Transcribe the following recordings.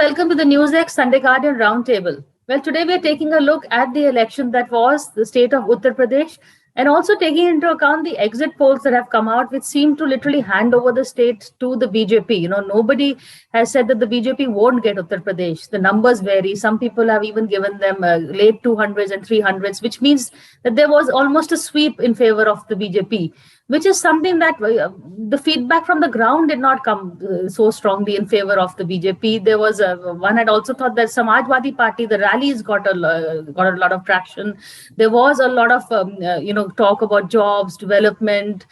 welcome to the NewsX Sunday Guardian Roundtable. Well, today we are taking a look at the election that was the state of Uttar Pradesh, and also taking into account the exit polls that have come out, which seem to literally hand over the state to the BJP. Nobody has said that the BJP won't get Uttar Pradesh. The numbers vary. Some people have even given them late 200s and 300s, which means that there was almost a sweep in favor of the BJP, which is something that the feedback from the ground did not come so strongly in favor of the BJP. There was one had also thought that Samajwadi Party, the rallies got a lot of traction. There was a lot of talk about jobs, development,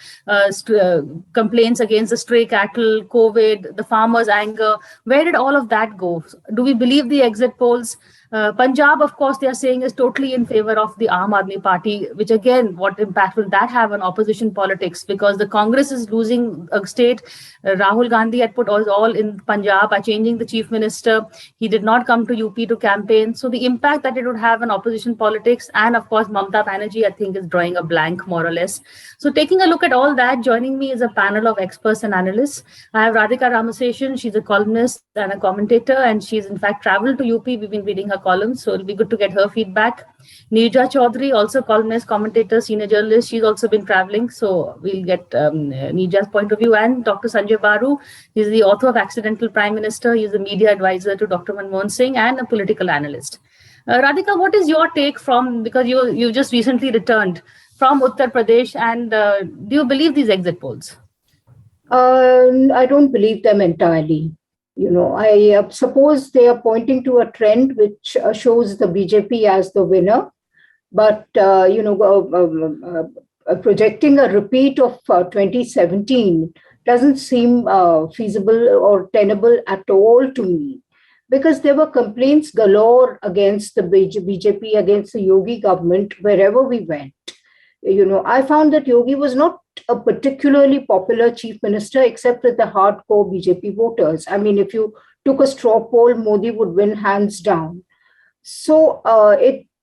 complaints against the stray cattle, COVID, the farmers' anger. Where did all of that go? Do we believe the exit polls? Punjab, of course, they are saying is totally in favor of the Aam Aadmi Party, which again, what impact will that have on opposition politics? Because the Congress is losing a state. Rahul Gandhi had put all in Punjab by changing the chief minister. He did not come to UP to campaign. So the impact that it would have on opposition politics, and of course, Mamta Banerjee, I think, is drawing a blank more or less. So taking a look at all that, joining me is a panel of experts and analysts. I have Radhika Ramaseshan. She's a columnist and a commentator, and she's in fact traveled to UP. We've been reading her columns, so it'll be good to get her feedback. Neerja Chaudhary, also columnist, commentator, senior journalist. She's also been traveling, so we'll get Neerja's point of view. And Dr. Sanjay Baru, he's the author of Accidental Prime Minister. He's a media advisor to Dr. Manmohan Singh and a political analyst. Radhika, what is your take because you just recently returned from Uttar Pradesh, and do you believe these exit polls? I don't believe them entirely. I suppose they are pointing to a trend which shows the BJP as the winner. But, projecting a repeat of 2017 doesn't seem feasible or tenable at all to me, because there were complaints galore against the BJP, against the Yogi government wherever we went. I found that Yogi was not a particularly popular chief minister, except with the hardcore BJP voters. I mean, if you took a straw poll, Modi would win hands down. So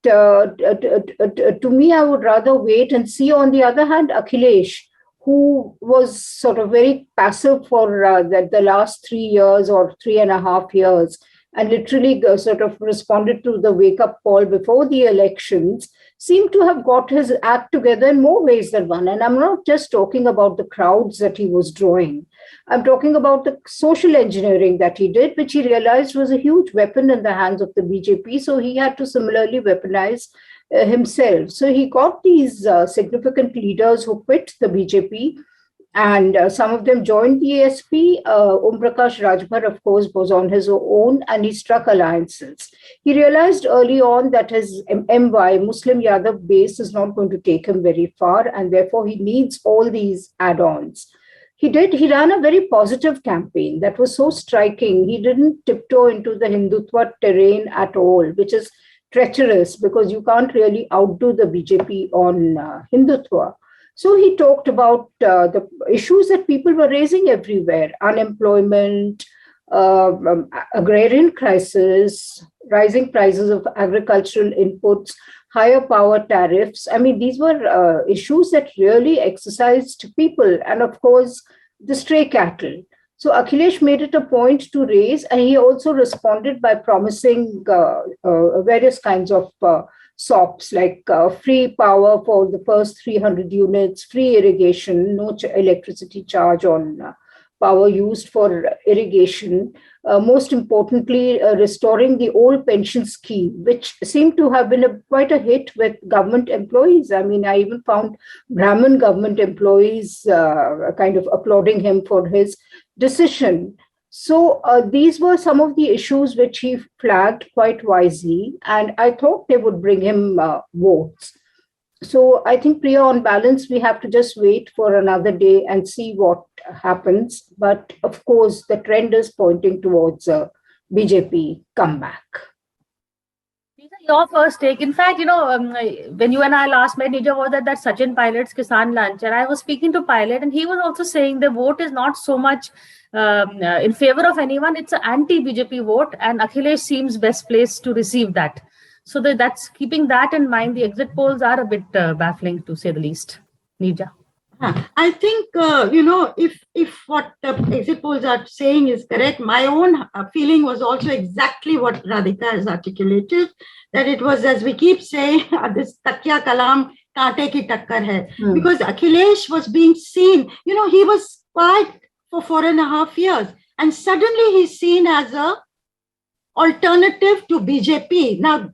to me, I would rather wait and see. On the other hand, Akhilesh, who was sort of very passive for the last 3 years or 3.5 years, and literally sort of responded to the wake-up call before the elections, seemed to have got his act together in more ways than one. And I'm not just talking about the crowds that he was drawing. I'm talking about the social engineering that he did, which he realized was a huge weapon in the hands of the BJP. So he had to similarly weaponize himself. So he got these significant leaders who quit the BJP, and some of them joined the ASP. Om Prakash Rajbhar, of course, was on his own, and he struck alliances. He realized early on that his MY, Muslim Yadav base, is not going to take him very far, and therefore he needs all these add-ons. He ran a very positive campaign that was so striking. He didn't tiptoe into the Hindutva terrain at all, which is treacherous because you can't really outdo the BJP on Hindutva. So he talked about the issues that people were raising everywhere: unemployment, agrarian crisis, rising prices of agricultural inputs, higher power tariffs. I mean, these were issues that really exercised people. And of course, the stray cattle. So Akhilesh made it a point to raise, and he also responded by promising various kinds of SOPs, like free power for the first 300 units, free irrigation, no electricity charge on power used for irrigation. Most importantly, restoring the old pension scheme, which seemed to have been quite a hit with government employees. I mean, I even found Brahmin government employees kind of applauding him for his decision. So these were some of the issues which he flagged quite wisely, and I thought they would bring him votes. So I think, Priya, on balance, we have to just wait for another day and see what happens. But of course, the trend is pointing towards a BJP comeback. Your first take. In fact, when you and I last met, Nija, was at that Sachin Pilot's Kisan lunch, and I was speaking to Pilot, and he was also saying the vote is not so much in favor of anyone; it's an anti-BJP vote, and Akhilesh seems best placed to receive that. So that's keeping that in mind. The exit polls are a bit baffling, to say the least. Nija. I think, if what the exit polls are saying is correct, my own feeling was also exactly what Radhika has articulated, that it was, as we keep saying, this takya kalam kaante ki takkar hai. Because Akhilesh was being seen, he was quiet for 4.5 years, and suddenly he's seen as a alternative to BJP. Now,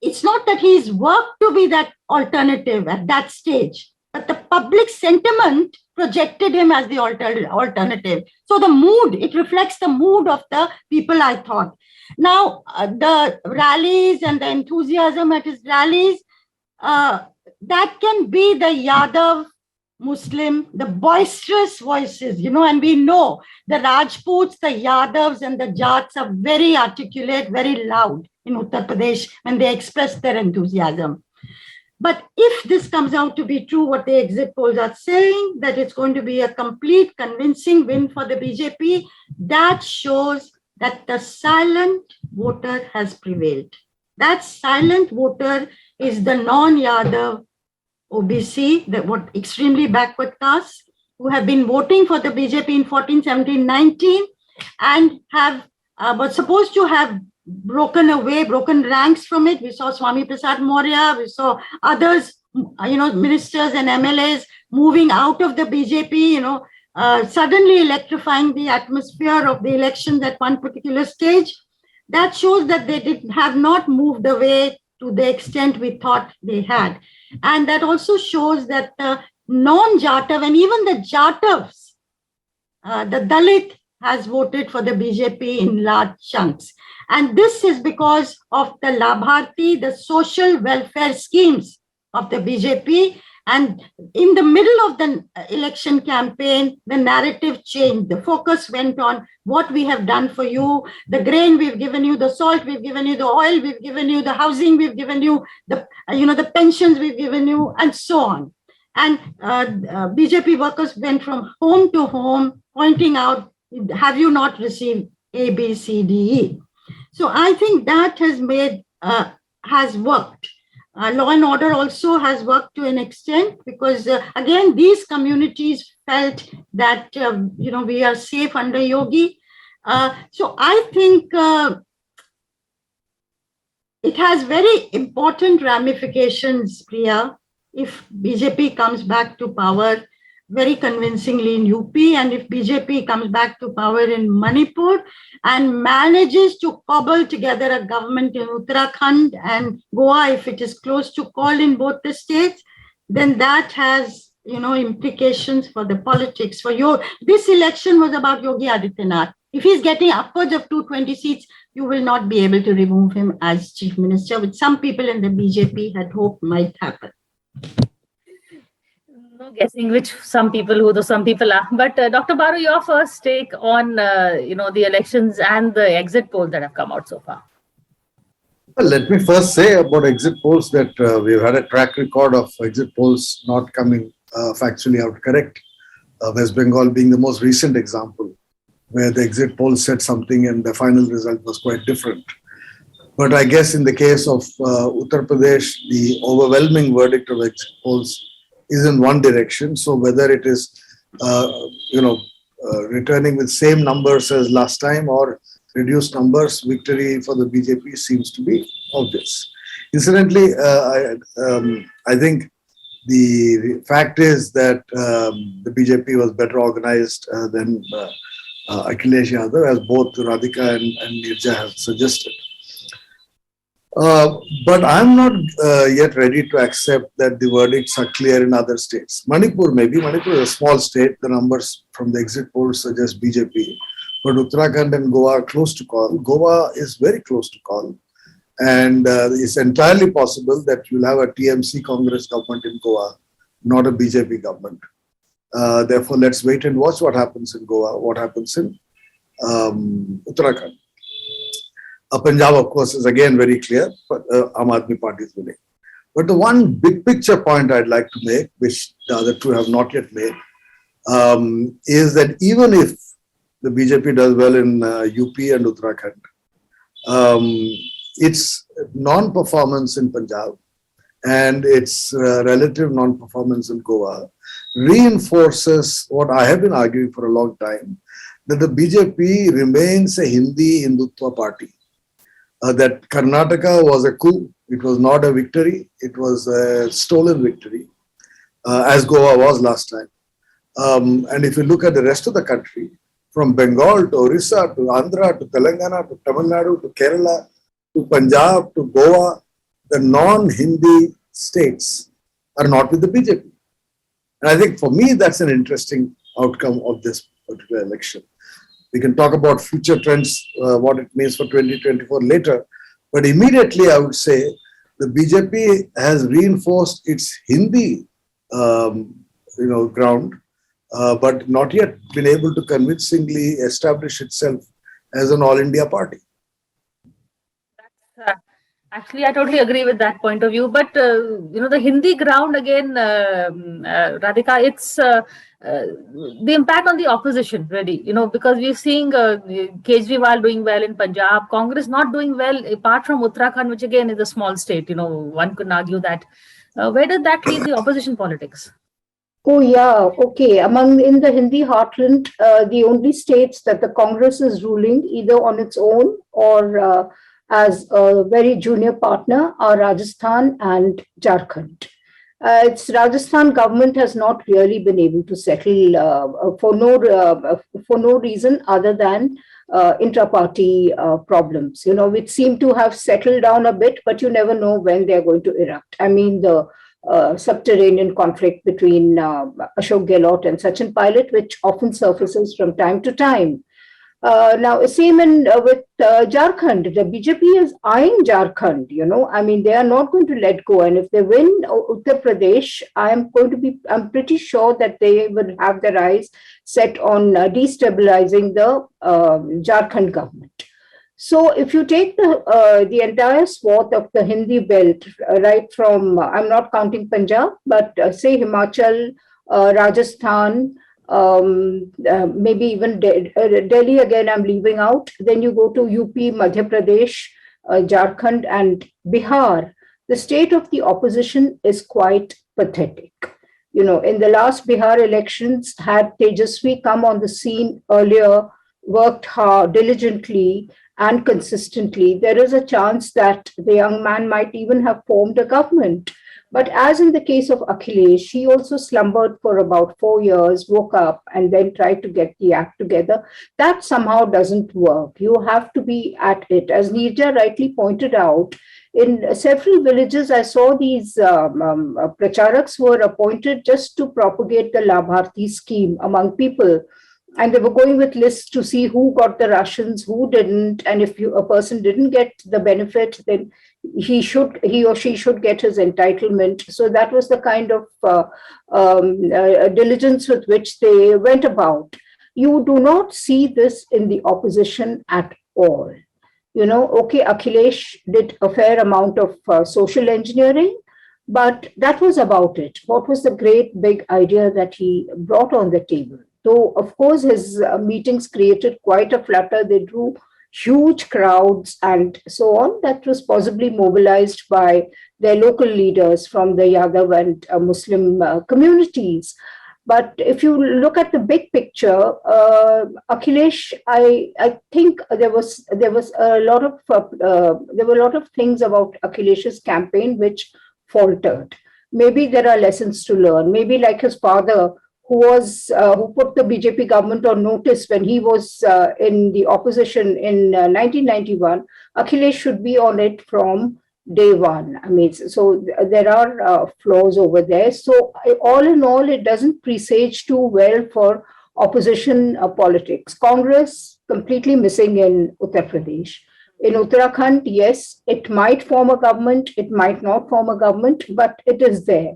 it's not that he's worked to be that alternative at that stage, but the public sentiment projected him as the alternative. So the mood, it reflects the mood of the people, I thought. Now, the rallies and the enthusiasm at his rallies, that can be the Yadav Muslim, the boisterous voices, and we know the Rajputs, the Yadavs, and the Jats are very articulate, very loud in Uttar Pradesh when they express their enthusiasm. But if this comes out to be true, what the exit polls are saying, that it's going to be a complete convincing win for the BJP, that shows that the silent voter has prevailed. That silent voter is the non-Yadav OBC, what extremely backward castes, who have been voting for the BJP in 14, 17, 19, and have were supposed to have broken ranks from it. We saw Swami Prasad Maurya, we saw others, ministers and MLAs moving out of the BJP, suddenly electrifying the atmosphere of the elections at one particular stage. That shows that they have not moved away to the extent we thought they had. And that also shows that the non-Jatav and even the Jatavs, the Dalit has voted for the BJP in large chunks. And this is because of the Labharti, the social welfare schemes of the BJP. And in the middle of the election campaign, the narrative changed. The focus went on what we have done for you, the grain we've given you, the salt we've given you, the oil we've given you, the housing we've given you, the pensions we've given you, and so on. And BJP workers went from home to home, pointing out, have you not received A, B, C, D, E? So I think that has worked. Law and order also has worked to an extent, because again, these communities felt that we are safe under Yogi. So I think it has very important ramifications, Priya, if BJP comes back to power very convincingly in UP, and if BJP comes back to power in Manipur and manages to cobble together a government in Uttarakhand and Goa, if it is close to call in both the states, then that has implications for the politics. This election was about Yogi Adityanath. If he's getting upwards of 220 seats, you will not be able to remove him as chief minister, which some people in the BJP had hoped might happen. No guessing which some people are. But Dr. Baru, your first take on the elections and the exit polls that have come out so far. Well, let me first say about exit polls that we've had a track record of exit polls not coming factually out correct. West Bengal being the most recent example, where the exit polls said something and the final result was quite different. But I guess in the case of Uttar Pradesh, the overwhelming verdict of exit polls is in one direction. So whether it is, returning with same numbers as last time or reduced numbers, victory for the BJP seems to be obvious. Incidentally, I think the fact is that the BJP was better organized than Akhilesh Yadav, as both Radhika and Nirja have suggested. But I'm not yet ready to accept that the verdicts are clear in other states. Manipur, maybe. Manipur is a small state. The numbers from the exit polls suggest BJP. But Uttarakhand and Goa are close to call. Goa is very close to call. And it's entirely possible that you'll have a TMC Congress government in Goa, not a BJP government. Therefore, let's wait and watch what happens in Goa, what happens in Uttarakhand. Punjab, of course, is again very clear, but Aam Aadmi Party is winning. But the one big picture point I'd like to make, which the other two have not yet made, is that even if the BJP does well in UP and Uttarakhand, its non-performance in Punjab and its relative non-performance in Goa reinforces what I have been arguing for a long time, that the BJP remains a Hindi Hindutva party. That Karnataka was a coup. It was not a victory. It was a stolen victory, as Goa was last time. And if you look at the rest of the country, from Bengal to Orissa to Andhra to Telangana to Tamil Nadu to Kerala to Punjab to Goa, the non-Hindi states are not with the BJP. And I think for me, that's an interesting outcome of this particular election. We can talk about future trends, what it means for 2024 later. But immediately, I would say the BJP has reinforced its Hindi, ground, but not yet been able to convincingly establish itself as an all-India party. Actually, I totally agree with that point of view. But the Hindi ground again, Radhika, it's the impact on the opposition, really. Because we're seeing Kejriwal doing well in Punjab, Congress not doing well, apart from Uttarakhand, which again is a small state. One could argue that. Where did that leave the opposition politics? Oh, yeah. Okay. In the Hindi heartland, the only states that the Congress is ruling either on its own or as a very junior partner are Rajasthan and Jharkhand. Its Rajasthan government has not really been able to settle for no reason other than intra-party problems, which seem to have settled down a bit, but you never know when they're going to erupt. I mean, the subterranean conflict between Ashok Gehlot and Sachin Pilot, which often surfaces from time to time. Now, same with Jharkhand. The BJP is eyeing Jharkhand, I mean, they are not going to let go. And if they win Uttar Pradesh, I'm pretty sure that they will have their eyes set on destabilizing the Jharkhand government. So if you take the entire swath of the Hindi belt, right from, I'm not counting Punjab, but say Himachal, Rajasthan, maybe even Delhi again, I'm leaving out. Then you go to UP, Madhya Pradesh, Jharkhand and Bihar. The state of the opposition is quite pathetic. In the last Bihar elections, had Tejasvi come on the scene earlier, worked hard, diligently and consistently, there is a chance that the young man might even have formed a government. But as in the case of Akhilesh, he also slumbered for about 4 years, woke up, and then tried to get the act together. That somehow doesn't work. You have to be at it. As Neerja rightly pointed out, in several villages, I saw these pracharaks were appointed just to propagate the Labharti scheme among people. And they were going with lists to see who got the rations, who didn't, and if a person didn't get the benefit, then he or she should get his entitlement. So that was the kind of diligence with which they went about. You do not see this in the opposition at all. Okay, Akhilesh did a fair amount of social engineering, but that was about it. What was the great big idea that he brought on the table? Though, of course, his meetings created quite a flutter. They drew huge crowds and so on. That was possibly mobilized by their local leaders from the Yadav and Muslim communities. But if you look at the big picture, Akhilesh, I think there were a lot of things about Akhilesh's campaign which faltered. Maybe there are lessons to learn. Maybe like his father, who put the BJP government on notice when he was in the opposition in 1991, Akhilesh should be on it from day one. I mean, so there are flaws over there. So all in all, it doesn't presage too well for opposition politics. Congress completely missing in Uttar Pradesh. In Uttarakhand, yes, it might form a government, it might not form a government, but it is there.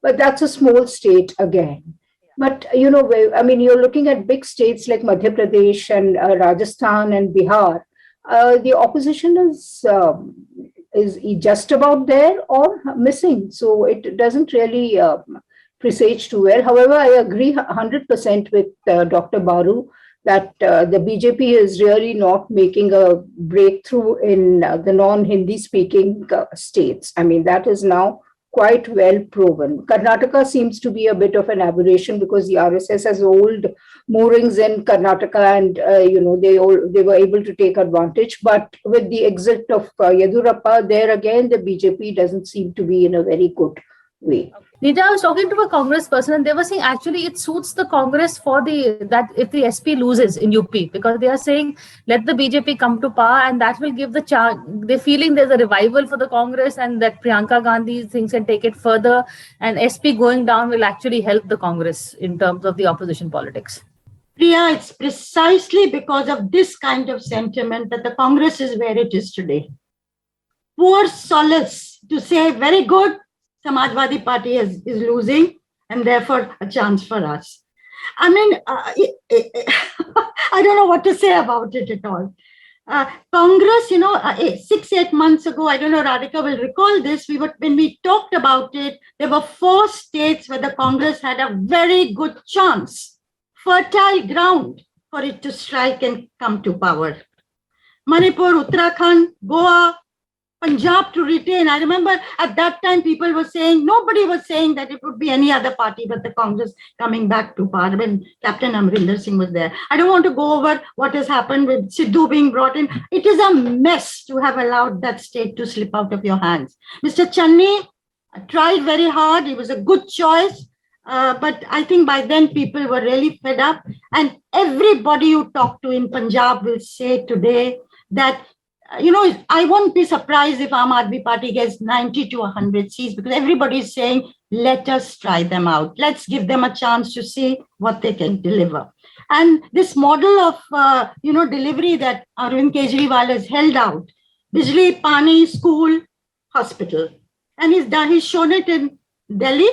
But that's a small state again. But, I mean, you're looking at big states like Madhya Pradesh and Rajasthan and Bihar. The opposition is just about there or missing. So it doesn't really presage too well. However, I agree 100% with Dr. Baru that the BJP is really not making a breakthrough in the non-Hindi speaking states. I mean, that is now quite well proven. Karnataka seems to be a bit of an aberration because the RSS has old moorings in Karnataka, and they were able to take advantage. But with the exit of Yadurappa, there again the BJP doesn't seem to be in a very good way. Nita, I was talking to a Congress person and they were saying actually it suits the Congress for that if the SP loses in UP, because they are saying let the BJP come to power and that will give the chance. They're feeling there's a revival for the Congress and that Priyanka Gandhi things can take it further, and SP going down will actually help the Congress in terms of the opposition politics. Priya, it's precisely because of this kind of sentiment that the Congress is where it is today. Poor solace to say, very good, Samajwadi Party is losing, and therefore a chance for us. I mean, I don't know what to say about it at all. Congress, 6-8 months ago, I don't know, Radhika will recall this, when we talked about it, there were 4 states where the Congress had a very good chance, fertile ground for it to strike and come to power. Manipur, Uttarakhand, Goa, Punjab to retain. I remember at that time people were saying, nobody was saying that it would be any other party but the Congress coming back to power when Captain Amrinder Singh was there. I don't want to go over what has happened with Sidhu being brought in. It is a mess to have allowed that state to slip out of your hands. Mr. Channi tried very hard. He was a good choice. But I think by then people were really fed up. And everybody you talk to in Punjab will say today that I won't be surprised if Aam Aadmi Party gets 90 to 100 seats, because everybody is saying, let us try them out. Let's give them a chance to see what they can deliver. And this model of, delivery that Arvind Kejriwal has held out, Bijli, Pani, school, hospital. And he's shown it in Delhi.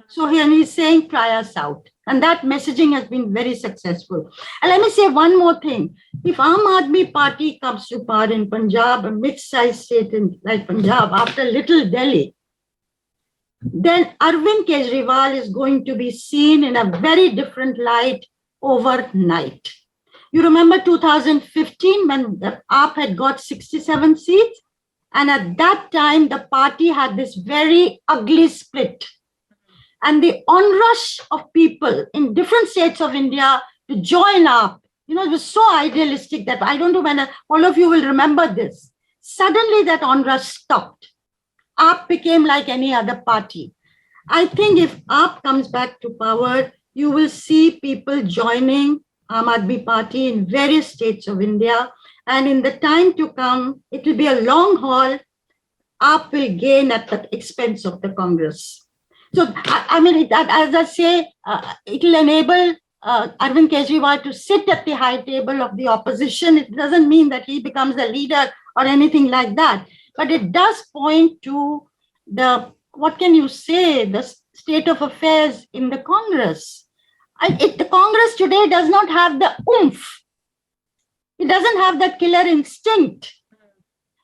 So he's saying, try us out. And that messaging has been very successful. And let me say one more thing. If Aam Aadmi Party comes to power in Punjab, a mid-sized state like Punjab, after Little Delhi, then Arvind Kejriwal is going to be seen in a very different light overnight. You remember 2015 when the AAP had got 67 seats? And at that time, the party had this very ugly split. And the onrush of people in different states of India to join up, it was so idealistic that I don't know when all of you will remember this. Suddenly that onrush stopped. AAP became like any other party. I think if AAP comes back to power, you will see people joining Aam Aadmi Party in various states of India. And in the time to come, it will be a long haul. AAP will gain at the expense of the Congress. So, as I say, it will enable Arvind Kejriwal to sit at the high table of the opposition. It doesn't mean that he becomes the leader or anything like that. But it does point to the state of affairs in the Congress. The Congress today does not have the oomph. It doesn't have that killer instinct.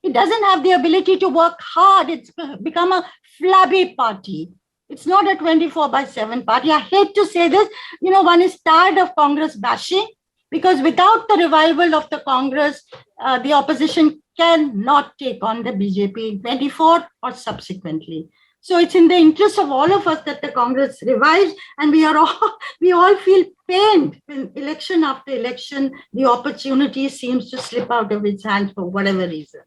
It doesn't have the ability to work hard. It's become a flabby party. It's not a 24/7 party. I hate to say this. One is tired of Congress bashing, because without the revival of the Congress, the opposition cannot take on the BJP in 24 or subsequently. So it's in the interest of all of us that the Congress revives, and we all feel pained when election after election, the opportunity seems to slip out of its hands for whatever reason.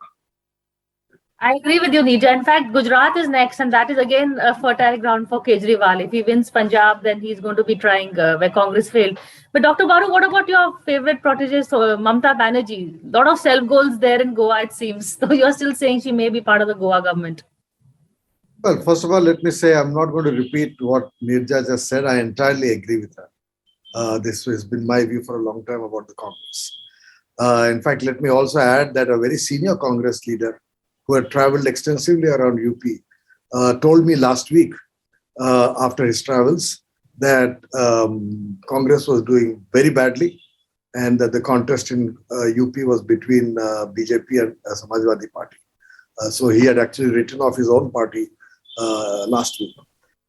I agree with you, Nija. In fact, Gujarat is next, and that is again a fertile ground for Kejriwal. If he wins Punjab, then he's going to be trying where Congress failed. But Dr. Baru, what about your favorite protege, Mamta Banerjee? A lot of self-goals there in Goa, it seems. So you're still saying she may be part of the Goa government. Well, first of all, let me say I'm not going to repeat what Nirja just said. I entirely agree with her. This has been my view for a long time about the Congress. In fact, let me also add that a very senior Congress leader who had traveled extensively around UP, told me last week after his travels that Congress was doing very badly and that the contest in UP was between BJP and Samajwadi Party. So he had actually written off his own party last week.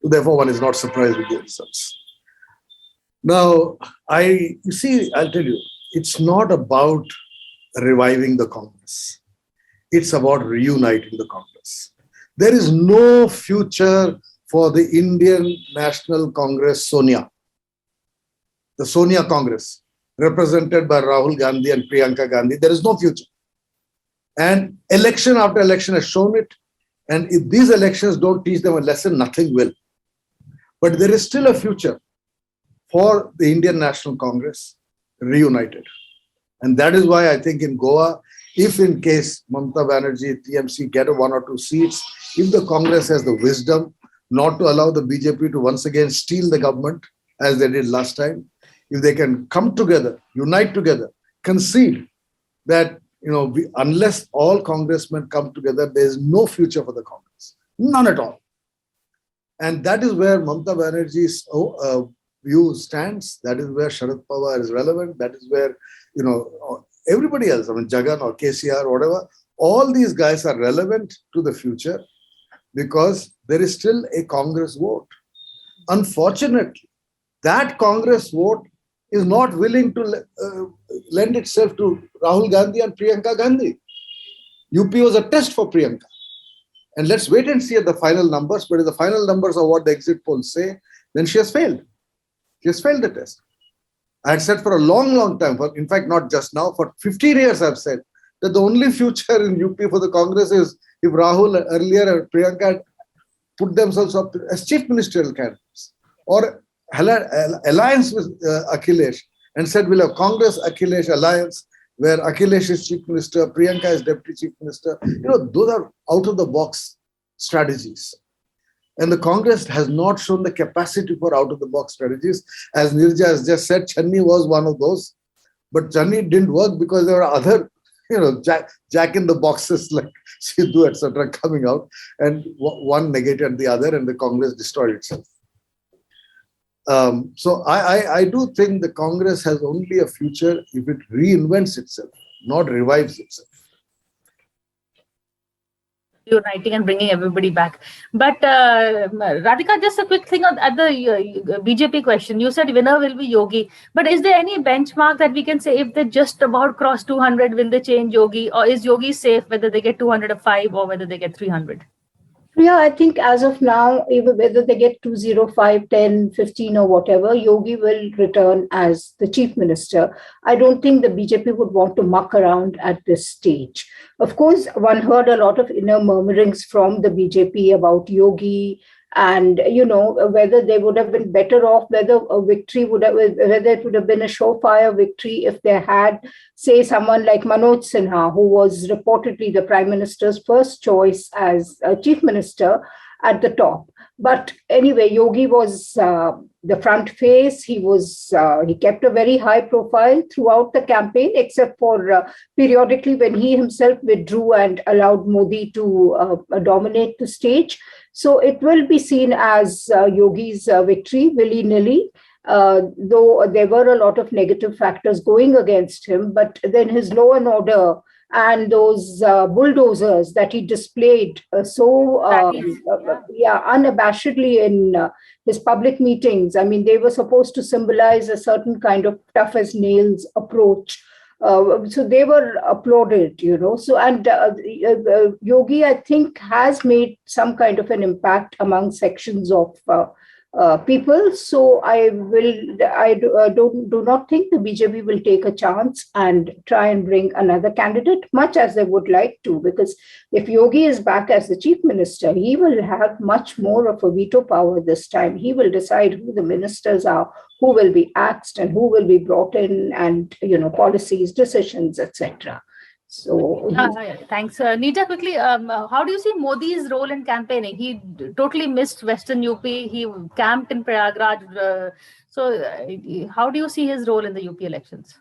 So therefore, one is not surprised with the results. Now, I'll tell you, it's not about reviving the Congress. It's about reuniting the Congress. There is no future for the Indian National Congress, Sonia. The Sonia Congress, represented by Rahul Gandhi and Priyanka Gandhi. There is no future. And election after election has shown it. And if these elections don't teach them a lesson, nothing will. But there is still a future for the Indian National Congress reunited. And that is why I think in Goa, if in case Mamata Banerjee, TMC get 1 or 2 seats, if the Congress has the wisdom not to allow the BJP to once again steal the government as they did last time, if they can come together, unite together, concede that, unless all congressmen come together, there is no future for the Congress. None at all. And that is where Mamata Banerjee's view stands. That is where Sharad Pawar is relevant. That is where, everybody else, Jagan or KCR, whatever, all these guys are relevant to the future because there is still a Congress vote. Unfortunately, that Congress vote is not willing to lend itself to Rahul Gandhi and Priyanka Gandhi. UP was a test for Priyanka. And let's wait and see at the final numbers. But if the final numbers are what the exit polls say, then she has failed. She has failed the test. I had said for a long, long time, in fact, not just now, for 15 years I've said that the only future in UP for the Congress is if Rahul earlier and Priyanka had put themselves up as chief ministerial candidates or alliance with Akhilesh and said we'll have Congress-Akhilesh alliance where Akhilesh is chief minister, Priyanka is deputy chief minister. Those are out-of-the-box strategies. And the Congress has not shown the capacity for out-of-the-box strategies. As Nirja has just said, Channi was one of those. But Channi didn't work because there were other, jack in the boxes like Sidhu, etc. coming out. And one negated the other and the Congress destroyed itself. So I do think the Congress has only a future if it reinvents itself, not revives itself. Uniting and bringing everybody back. But Radhika, just a quick thing at the BJP question. You said winner will be Yogi. But is there any benchmark that we can say if they just about cross 200, will they change Yogi? Or is Yogi safe whether they get 205 or whether they get 300? Yeah, I think as of now, even whether they get 205, 10, 15 or whatever, Yogi will return as the chief minister. I don't think the BJP would want to muck around at this stage. Of course, one heard a lot of inner murmurings from the BJP about Yogi and, whether they would have been better off, whether it would have been a surefire victory if they had, say, someone like Manoj Sinha, who was reportedly the Prime Minister's first choice as chief minister at the top. But anyway, Yogi was the front face. He kept a very high profile throughout the campaign, except for periodically when he himself withdrew and allowed Modi to dominate the stage. So it will be seen as Yogi's victory, willy-nilly, though there were a lot of negative factors going against him. But then his law and order and those bulldozers that he displayed unabashedly in his public meetings. I mean, they were supposed to symbolize a certain kind of tough as nails approach. So they were applauded, So, and Yogi, I think, has made some kind of an impact among sections of people. So I do not think the BJP will take a chance and try and bring another candidate, much as they would like to, because if Yogi is back as the chief minister, he will have much more of a veto power this time. He will decide who the ministers are, who will be axed and who will be brought in, and, policies, decisions, etc. So thanks. Neeta, quickly, how do you see Modi's role in campaigning? He totally missed Western UP. He camped in Prayagraj. How do you see his role in the UP elections?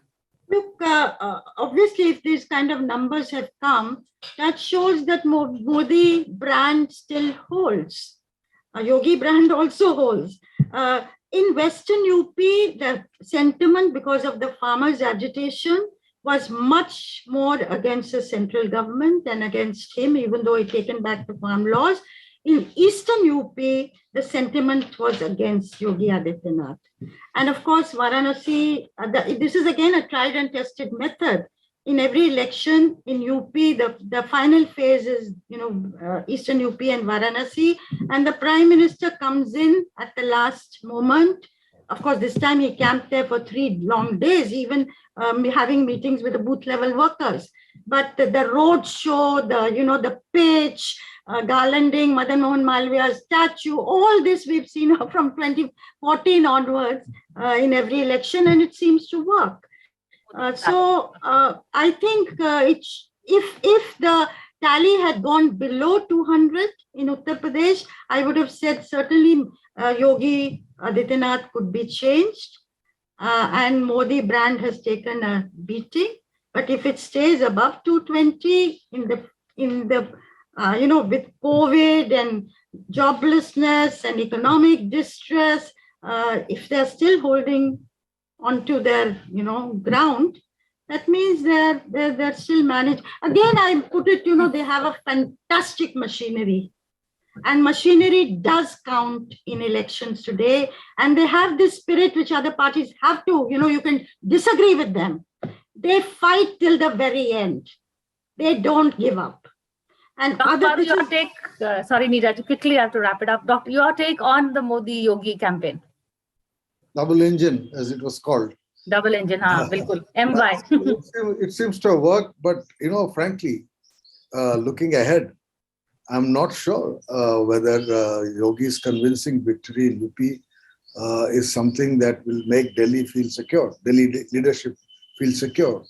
Look, obviously, if these kind of numbers have come, that shows that Modi brand still holds. Yogi brand also holds. In Western UP, the sentiment because of the farmers' agitation was much more against the central government than against him, even though he taken back the farm laws. In Eastern UP, the sentiment was against Yogi Adityanath. And of course, Varanasi, this is again a tried and tested method. in every election in UP, the final phase is, Eastern UP and Varanasi, and the Prime Minister comes in at the last moment. Of course, this time he camped there for 3 long days, even having meetings with the booth level workers. But the road show, the pitch, garlanding Madan Mohan Malviya's statue, all this we've seen from 2014 onwards in every election, and it seems to work. So I think if the tally had gone below 200 in Uttar Pradesh, I would have said certainly Yogi Adityanath could be changed, and Modi brand has taken a beating. But if it stays above 220 in the with COVID and joblessness and economic distress, if they're still holding onto their ground, that means they're still managed. Again, I put it, they have a fantastic machinery, and machinery does count in elections today, and they have this spirit which other parties have to. You can disagree with them, they fight till the very end, they don't give up. And Dr. Your take, sorry Neeraj, quickly I have to wrap it up. Doctor, your take on the Modi Yogi campaign. Double engine, as it was called. Double engine, bilkul. MY. It seems to have worked, but frankly, looking ahead, I'm not sure whether Yogi's convincing victory in UP is something that will make Delhi feel secure, Delhi leadership feel secure.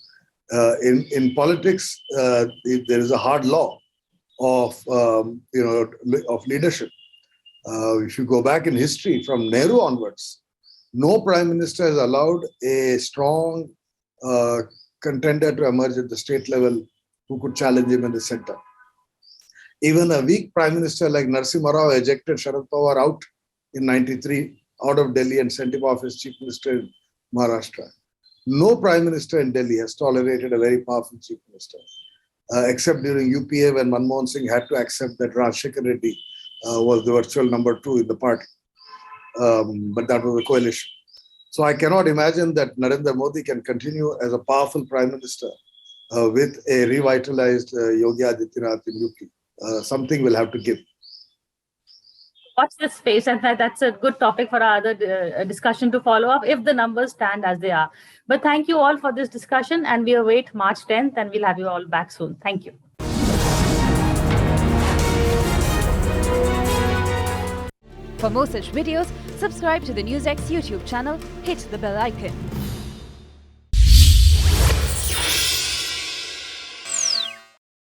In politics, there is a hard law of leadership. If you go back in history from Nehru onwards, no prime minister has allowed a strong contender to emerge at the state level who could challenge him in the center. Even a weak prime minister like Narasimha Rao ejected Sharad Pawar out in 93 out of Delhi and sent him off as chief minister in Maharashtra. No prime minister in Delhi has tolerated a very powerful chief minister, except during UPA when Manmohan Singh had to accept that Rajshekar Reddy was the virtual number 2 in the party. But that was a coalition. So I cannot imagine that Narendra Modi can continue as a powerful prime minister with a revitalized Yogi Adityanath in UP. Something will have to give. Watch this space, and that's a good topic for our other discussion to follow up if the numbers stand as they are. But thank you all for this discussion, and we await March 10th, and we'll have you all back soon. Thank you. For more such videos, subscribe to the NewsX YouTube channel, hit the bell icon.